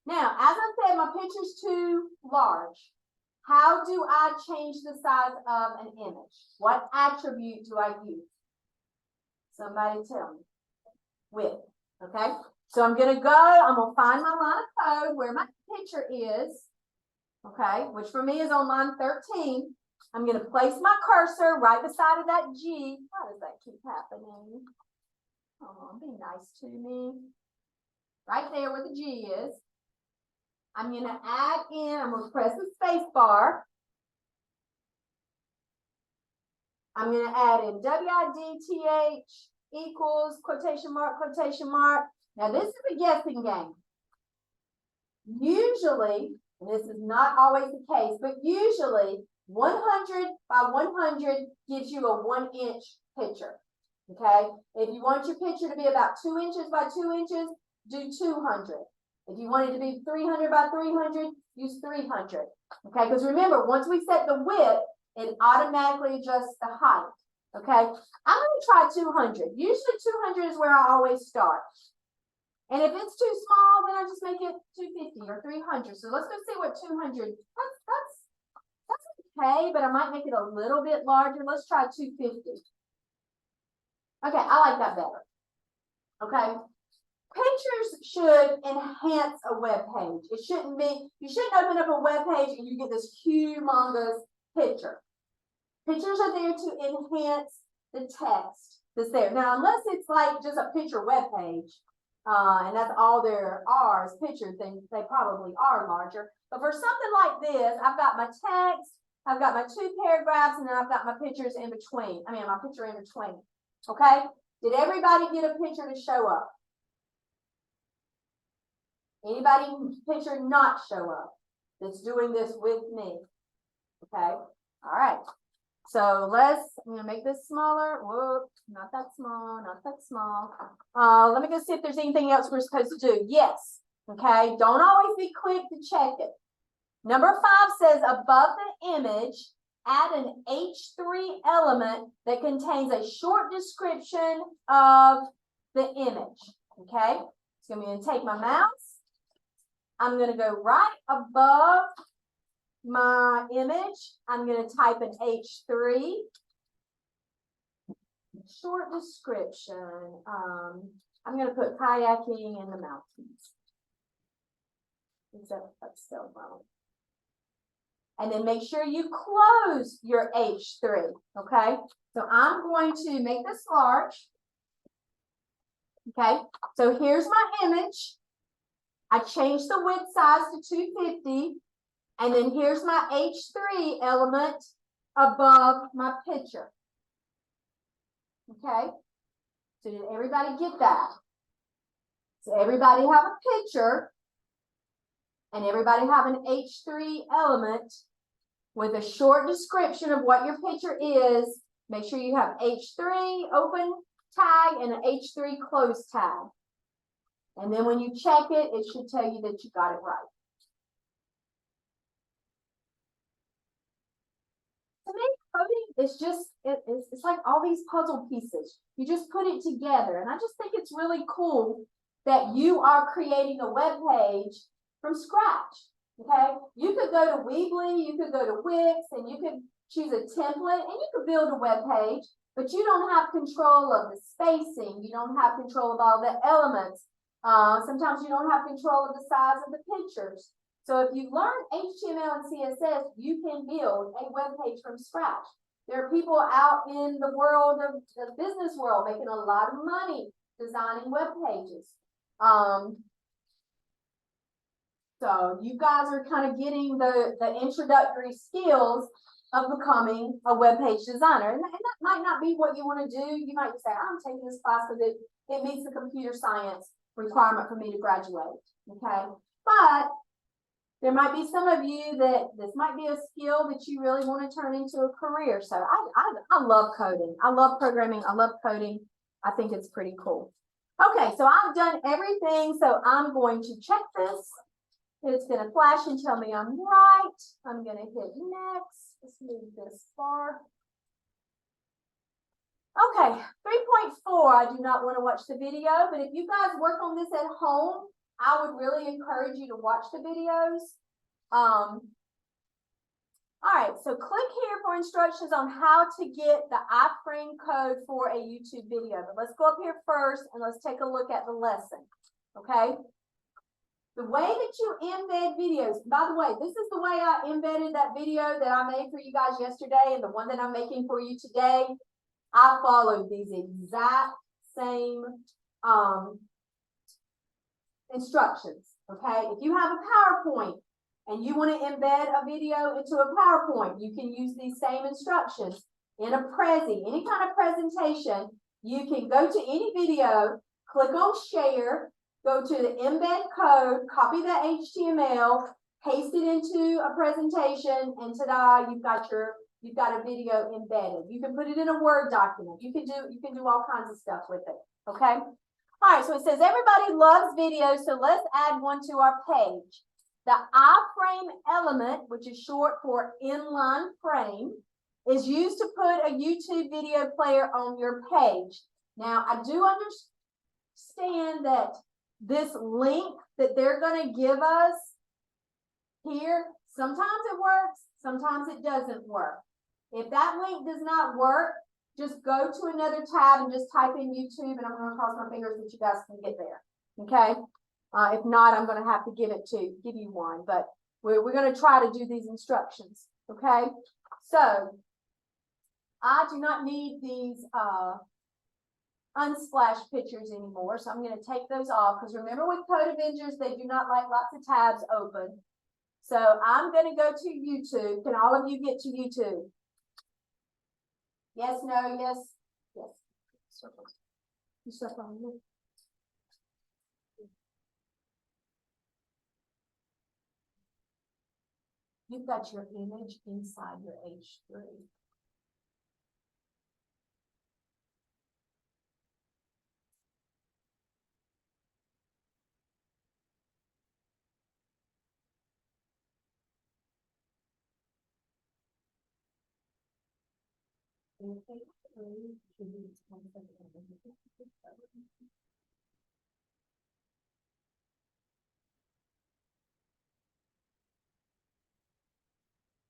Now, as I said, my picture's too large. How do I change the size of an image? What attribute do I use? Somebody tell me. Width. Okay. So I'm going to find my line of code where my picture is. Okay, which for me is on line 13. I'm going to place my cursor right beside of that G. Why does that keep happening? Oh, be nice to me. Right there where the G is. I'm going to add in, I'm going to press the space bar. I'm going to add in WIDTH equals quotation mark, quotation mark. Now this is a guessing game. Usually, and this is not always the case, but usually 100 by 100 gives you a 1-inch picture. Okay, if you want your picture to be about 2 inches by 2 inches, do 200. If you want it to be 300 by 300, use 300. Okay, because remember, once we set the width, it automatically adjusts the height. Okay, I'm going to try 200. Usually 200 is where I always start. And if it's too small, then I just make it 250 or 300. So let's go see what 200. That's okay, but I might make it a little bit larger. Let's try 250. Okay, I like that better. Okay. Pictures should enhance a web page. It shouldn't be, you shouldn't open up a web page and you get this humongous picture. Pictures are there to enhance the text that's there. Now, unless it's like just a picture web page, and that's all there are is pictures, then they probably are larger. But for something like this, I've got my text, I've got my 2 paragraphs, and then I've got my pictures in between. My picture in between. Okay? Did everybody get a picture to show up? Anybody picture not show up that's doing this with me? Okay? All right. So I'm gonna make this smaller. Whoop, not that small, not that small. Let me go see if there's anything else we're supposed to do. Yes. Okay. Don't always be quick to check it. Number 5 says above the image, add an H3 element that contains a short description of the image. Okay. So I'm going to take my mouse. I'm going to go right above my image. I'm going to type an H3. Short description. I'm going to put kayaking in the mountains. Except that's still wrong. And then make sure you close your H3. Okay. So I'm going to make this large. Okay. So here's my image. I changed the width size to 250. And then here's my H3 element above my picture. Okay. So did everybody get that? So everybody have a picture. And everybody have an H3 element with a short description of what your picture is. Make sure you have H3 open tag and an H3 close tag. And then when you check it, it should tell you that you got it right. To me, coding is just, it's like all these puzzle pieces. You just put it together. And I just think it's really cool that you are creating a web page from scratch. Okay, you could go to Weebly, you could go to Wix, and you could choose a template and you could build a web page, but you don't have control of the spacing. You don't have control of all the elements. Sometimes you don't have control of the size of the pictures. So if you learn HTML and CSS, you can build a web page from scratch. There are people out in the world of the business world making a lot of money designing web pages. So you guys are kind of getting the introductory skills of becoming a web page designer. And that might not be what you want to do. You might say, I'm taking this class because it meets the computer science requirement for me to graduate. Okay. But there might be some of you that this might be a skill that you really want to turn into a career. So I love coding. I love programming. I love coding. I think it's pretty cool. Okay, so I've done everything. So I'm going to check this. It's going to flash and tell me I'm right. I'm going to hit next. Let's move this far. Okay, 3.4. I do not want to watch the video, but if you guys work on this at home, I would really encourage you to watch the videos. All right, so click here for instructions on how to get the iframe code for a YouTube video. But let's go up here first and let's take a look at the lesson, okay? The way that you embed videos, by the way, this is the way I embedded that video that I made for you guys yesterday and the one that I'm making for you today. I followed these exact same instructions, okay? If you have a PowerPoint and you want to embed a video into a PowerPoint, you can use these same instructions. In a Prezi, any kind of presentation, you can go to any video, click on share, go to the embed code, copy the HTML, paste it into a presentation, and ta-da, you've got a video embedded. You can put it in a Word document. You can do all kinds of stuff with it. Okay. All right. So it says everybody loves videos, so let's add one to our page. The iframe element, which is short for inline frame, is used to put a YouTube video player on your page. Now, I do understand that this link that they're going to give us here, sometimes it works, sometimes it doesn't work. If that link does not work, just go to another tab and just type in YouTube, and I'm going to cross my fingers that you guys can get there. Okay. If not, I'm going to have to give you one, but we're going to try to do these instructions. Okay. So I do not need these unsplashed pictures anymore. So I'm going to take those off because remember with Code Avengers, they do not like lots of tabs open. So I'm going to go to YouTube. Can all of you get to YouTube? Yes, no, yes, yes. You've got your image inside your H3.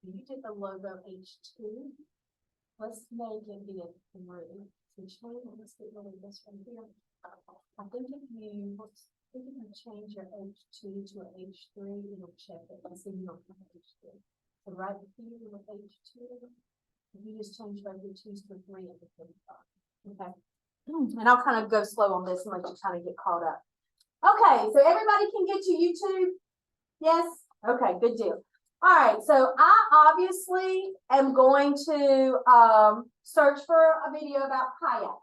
You did the logo H2. Let's make it be a 3. Let's get rid of this one here. I think if you change your H2 to an H3, it'll check it. Let's see you don't have H3. So right here with H2, you just change both your 2s to 3 and the 35. Okay. And I'll kind of go slow on this and let you kind of get caught up. Okay, so everybody can get to YouTube? Yes? Okay, good deal. All right, so I obviously am going to search for a video about kayaking.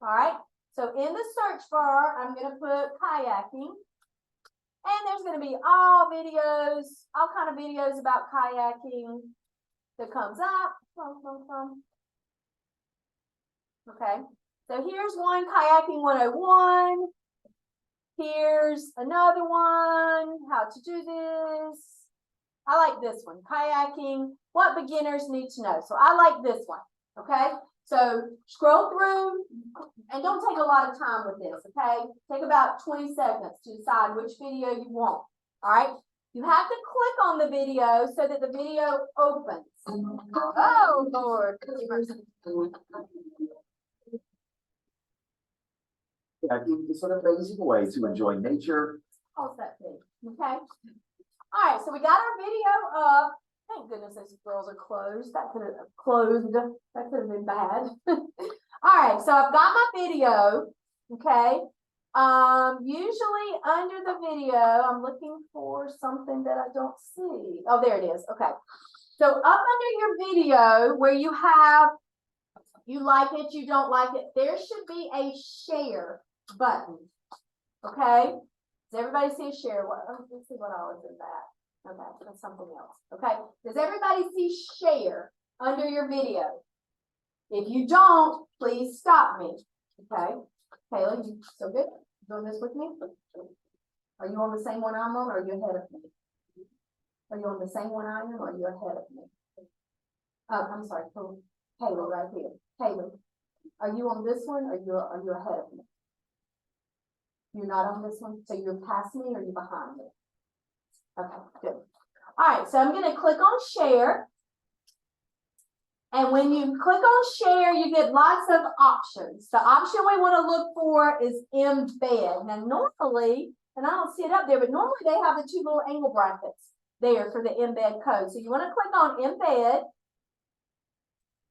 All right, so in the search bar, I'm going to put kayaking. And there's going to be all kind of videos about kayaking that comes up. Okay, so here's one, Kayaking 101. Here's another one, how to do this. I like this one, kayaking, what beginners need to know. So I like this one, okay? So scroll through and don't take a lot of time with this, okay? Take about 20 seconds to decide which video you want, all right? You have to click on the video so that the video opens. Oh, Lord. I think it's an amazing way to enjoy nature. Pause that thing, okay? All right, so we got our video up. Thank goodness those girls are closed. That could have closed. That could have been bad. All right, so I've got my video, okay? Usually under the video, I'm looking for something that I don't see. Oh, there it is, okay. So up under your video where you have, you like it, you don't like it, there should be a share button, okay? Does everybody see a share? Let's see what all is in that. Okay, that's something else. Okay, does everybody see share under your video? If you don't, please stop me. Okay, Kayla, you so good? Doing this with me? Are you on the same one I'm on, or are you ahead of me? Are you on the same one I am, or are you ahead of me? I'm sorry, Kayla, right here. Kayla, are you on this one, or are you ahead of me? You're not on this one, so you're past me, or you're behind me? Okay, good. All right, so I'm going to click on share. And when you click on share, you get lots of options. The option we want to look for is embed. Now, normally, and I don't see it up there, but normally they have the two little angle brackets there for the embed code. So you want to click on embed.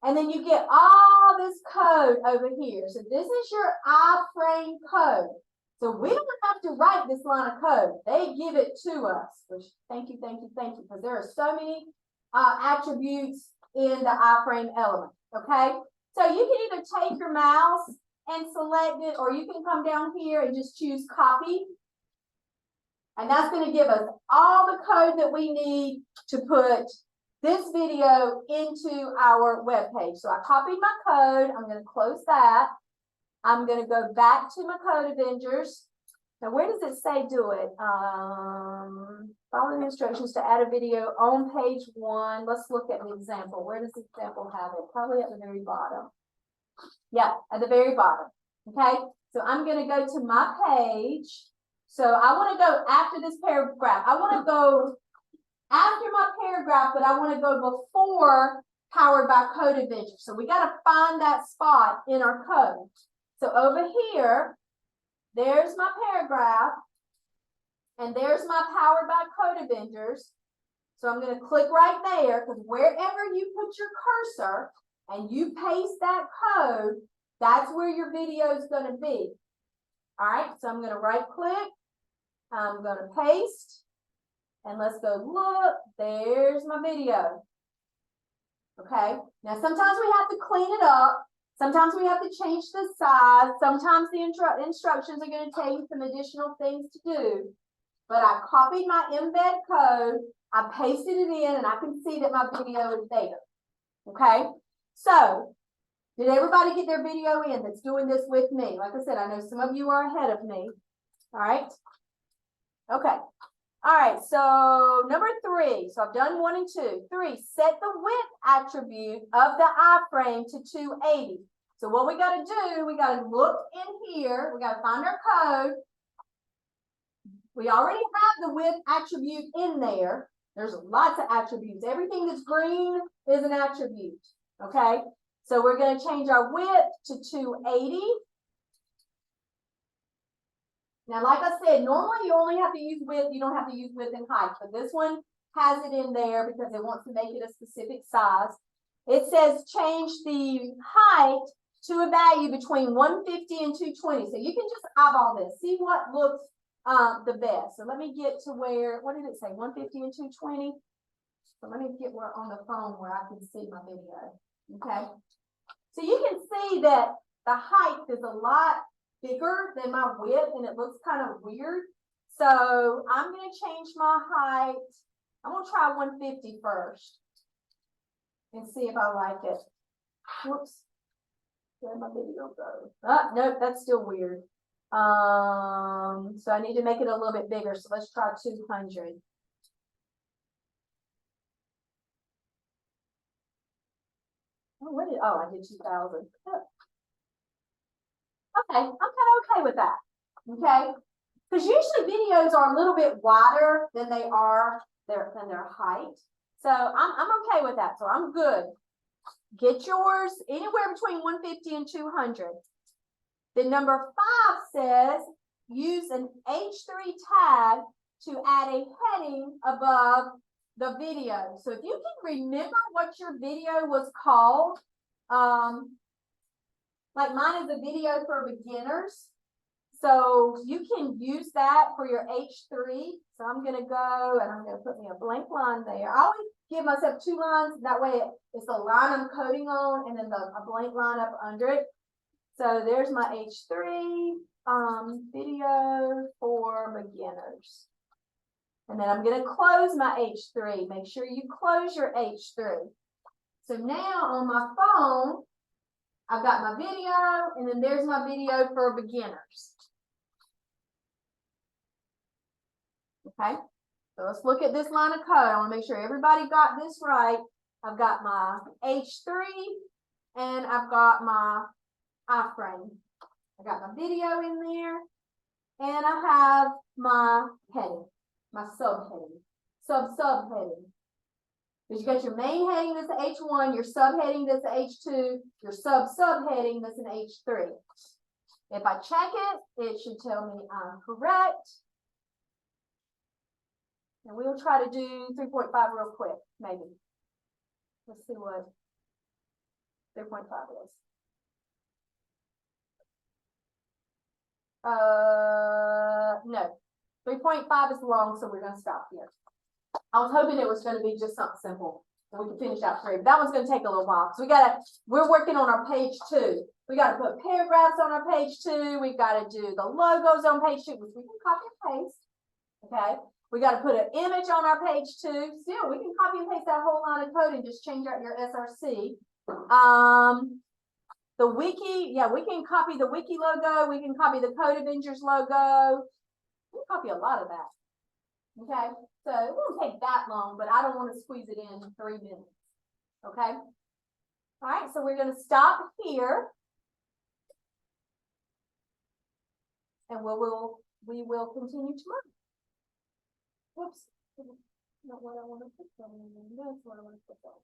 And then you get all this code over here. So this is your iframe code. So we don't have to write this line of code. They give it to us, which thank you, because there are so many attributes in the iframe element, okay? So you can either take your mouse and select it, or you can come down here and just choose copy. And that's going to give us all the code that we need to put this video into our web page. So I copied my code. I'm going to close that. I'm going to go back to my Code Avengers. Now, where does it say do it? Follow the instructions to add a video on page 1. Let's look at the example. Where does the example have it? Probably at the very bottom. Yeah, at the very bottom. Okay, so I'm going to go to my page. So I want to go after this paragraph. I want to go after my paragraph, but I want to go before Powered by Code Avengers. So we got to find that spot in our code. So over here, there's my paragraph, and there's my Powered by Code Avengers. So I'm going to click right there, because wherever you put your cursor and you paste that code, that's where your video is going to be. All right, so I'm going to right click, I'm going to paste, and let's go look, there's my video. Okay, now sometimes we have to clean it up. Sometimes we have to change the size. Sometimes the instructions are going to tell you some additional things to do. But I copied my embed code, I pasted it in, and I can see that my video is there. Okay, so did everybody get their video in that's doing this with me? Like I said, I know some of you are ahead of me. All right. Okay. All right, so number 3. So I've done 1 and 2. 3, set the width attribute of the iframe to 280. So what we got to do, we got to look in here. We got to find our code. We already have the width attribute in there. There's lots of attributes. Everything that's green is an attribute. Okay, so we're going to change our width to 280. Now, like I said, normally you only have to use width. You don't have to use width and height. But this one has it in there because it wants to make it a specific size. It says change the height to a value between 150 and 220. So you can just eyeball this. See what looks the best. So let me get to where, what did it say? 150 and 220? So let me get where on the phone where I can see my video. Okay. So you can see that the height is a lot bigger than my width, and it looks kind of weird. So I'm going to change my height. I'm going to try 150 first and see if I like it. Whoops. Where'd my video go? Nope, that's still weird. So I need to make it a little bit bigger, so let's try 200. I did 2,000. Okay, I'm kind of okay with that, okay? Because usually videos are a little bit wider than they are than their height. So I'm okay with that, so I'm good. Get yours anywhere between 150 and 200. Then number 5 says, use an H3 tag to add a heading above the video. So if you can remember what your video was called, like mine is a video for beginners. So you can use that for your H3. So I'm going to go and I'm going to put me a blank line there. I always give myself 2 lines. That way it's the line I'm coding on and then a blank line up under it. So there's my H3 video for beginners. And then I'm going to close my H3. Make sure you close your H3. So now on my phone, I've got my video, and then there's my video for beginners. Okay, so let's look at this line of code. I want to make sure everybody got this right. I've got my H3, and I've got my iframe. I got my video in there, and I have my heading, my subheading, subheading. Because you got your main heading that's an H1, your subheading that's an H2, your subheading that's an H3. If I check it should tell me I'm correct. And we'll try to do 3.5 real quick, maybe. Let's see what 3.5 is. No. 3.5 is long, so we're going to stop here. I was hoping it was going to be just something simple and we could finish out 3. But that one's going to take a little while. So we're working on our page 2. We got to put paragraphs on our page 2. We've got to do the logos on page 2, which we can copy and paste. Okay. We got to put an image on our page 2. Still, we can copy and paste that whole line of code and just change out your SRC. The wiki, yeah, we can copy the wiki logo. We can copy the Code Avengers logo. We can copy a lot of that. Okay, so it won't take that long, but I don't want to squeeze it in 3 minutes. Okay. All right, so we're going to stop here. And we will continue tomorrow. Whoops. Not what I want to put on. That's what I want to put on.